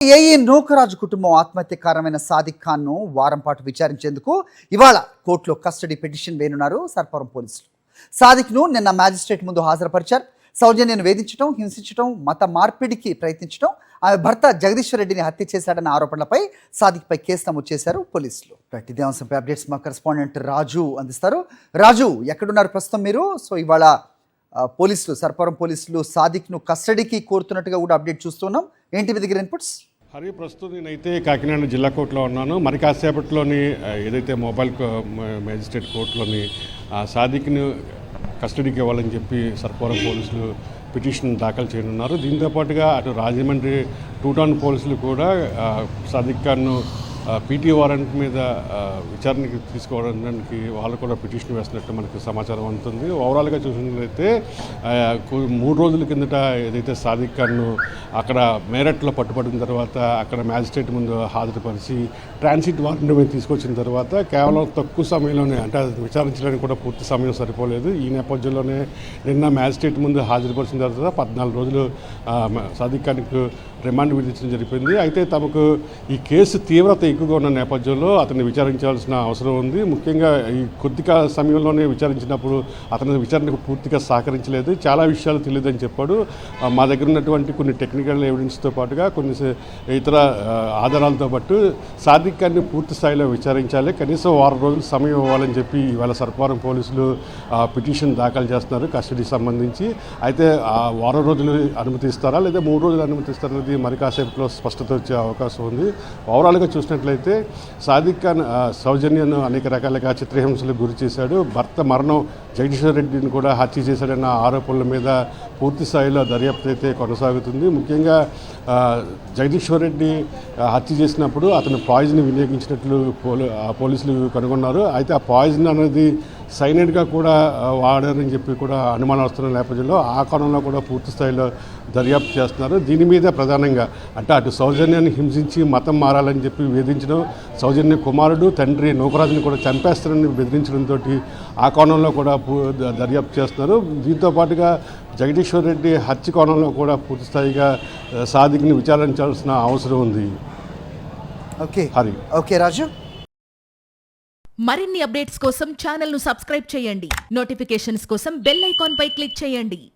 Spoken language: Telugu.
ఏఈ నూకరాజు కుటుంబం ఆత్మహత్యకారమైన సాదిక్ ఖాన్ ను వారం పాటు విచారించేందుకు ఇవాళ కోర్టులో కస్టడీ పిటిషన్ వేయనున్నారు సర్పవరం పోలీసులు. సాదిక్ ను నిన్న మ్యాజిస్ట్రేట్ ముందు హాజరుపరిచారు. సౌజన్యను వేధించడం, హింసించడం, మత మార్పిడికి ప్రయత్నించడం, ఆమె భర్త జగదీశ్వర్ రెడ్డిని హత్య చేశాడన్న ఆరోపణలపై సాదిక్ పై కేసు నమోదు చేశారు పోలీసులు. ఇదే అంశంపై అప్డేట్స్ మా కరెస్పాండెంట్ రాజు అందిస్తారు. రాజు, ఎక్కడున్నారు ప్రస్తుతం మీరు? సో ఇవాళ పోలీసులు, సర్పవరం పోలీసులు సాదిక్ ను కస్టడీకి కోరుతున్నట్టుగా కూడా అప్డేట్ చూస్తున్నాం. ఏంటి మీ దగ్గర ఇన్పుట్స్? హరి, ప్రస్తుతం నేనైతే కాకినాడ జిల్లా కోర్టులో ఉన్నాను. మరి కాసేపట్లోని ఏదైతే మొబైల్ మేజిస్ట్రేట్ కోర్టులోని సాదిక్ను కస్టడీకి ఇవ్వాలని చెప్పి సర్పవరం పోలీసులు పిటిషన్ దాఖలు చేయనున్నారు. దీంతోపాటుగా అటు రాజమండ్రి టూ టౌన్ పోలీసులు కూడా సాదిక్ ఖాన్ను పీటీ వారెంట్ మీద విచారణకి తీసుకోవడానికి వాళ్ళు కూడా పిటిషన్ వేస్తున్నట్టు మనకు సమాచారం అందుతుంది. ఓవరాల్గా చూసినట్లయితే 3 రోజుల కిందట ఏదైతే సాదిక్ ఖాన్ను అక్కడ మేరట్లో పట్టుబడిన తర్వాత అక్కడ మ్యాజిస్ట్రేట్ ముందు హాజరుపరిచి ట్రాన్సిట్ వారెంట్ మీద తీసుకొచ్చిన తర్వాత కేవలం తక్కువ సమయంలోనే, అంటే అది విచారించడానికి కూడా పూర్తి సమయం సరిపోలేదు. ఈ నేపథ్యంలోనే నిన్న మ్యాజిస్ట్రేట్ ముందు హాజరుపరిచిన తర్వాత 14 రోజులు సాదిక్ ఖాన్కు రిమాండ్ విధించడం జరిపింది. అయితే తమకు ఈ కేసు తీవ్రత ఎక్కువగా ఉన్న నేపథ్యంలో అతన్ని విచారించాల్సిన అవసరం ఉంది. ముఖ్యంగా ఈ కొద్ది సమయంలోనే విచారించినప్పుడు అతని విచారణకు పూర్తిగా సహకరించలేదు, చాలా విషయాలు తెలియదని చెప్పాడు. మా దగ్గర ఉన్నటువంటి కొన్ని టెక్నికల్ ఎవిడెన్స్తో పాటుగా కొన్ని ఇతర ఆధారాలతో పాటు సాదిక్ ఖాన్ని పూర్తి స్థాయిలో విచారించాలి, కనీసం 6 రోజులు సమయం ఇవ్వాలని చెప్పి ఇవాళ సర్పవరం పోలీసులు పిటిషన్ దాఖలు చేస్తున్నారు కస్టడీకి సంబంధించి. అయితే 6 రోజులు అనుమతిస్తారా లేదా 3 రోజులు అనుమతిస్తారా మరి కాసేపులో స్పష్టత వచ్చే అవకాశం ఉంది. ఓవరాల్గా చూసినట్లయితే సాదిక్ ఖాన్ సౌజన్యను అనేక రకాలుగా చిత్రహింసలకు గురి చేశాడు. భర్త మరణం జగదీశ్వర్ రెడ్డిని కూడా హత్య చేశాడన్న ఆరోపణల మీద పూర్తి స్థాయిలో దర్యాప్తు అయితే కొనసాగుతుంది. ముఖ్యంగా జగదీశ్వర్ రెడ్డి హత్య చేసినప్పుడు అతను పాయిజన్ వినియోగించినట్లు పోలీసులు కనుగొన్నారు. అయితే ఆ పాయిజన్ అనేది సైనైడ్గా కూడా వాడారని చెప్పి కూడా అనుమానం వస్తున్న నేపథ్యంలో ఆ కోణంలో కూడా పూర్తి స్థాయిలో దర్యాప్తు చేస్తున్నారు. దీని మీద ప్రధానంగా అంటే అటు సౌజన్యాన్ని హింసించి మతం మారాలని చెప్పి వేధించడం, సౌజన్య కుమారుడు తండ్రి నూకరాజుని కూడా చంపేస్తారని బెదిరించడంతో ఆ కోణంలో కూడా దర్యాప్తు చేస్తున్నారు. దీంతో పాటుగా జగదీశ్వర్ రెడ్డి హత్య కోణంలో కూడా పూర్తి స్థాయిగా సాదిక్ని విచారించాల్సిన అవసరం ఉంది. హరి, ఓకే రాజు. మరిన్ని అప్డేట్స్ కోసం ఛానల్ ను సబ్స్క్రైబ్ చేయండి. నోటిఫికేషన్స్ కోసం బెల్ ఐకాన్ పై క్లిక్ చేయండి.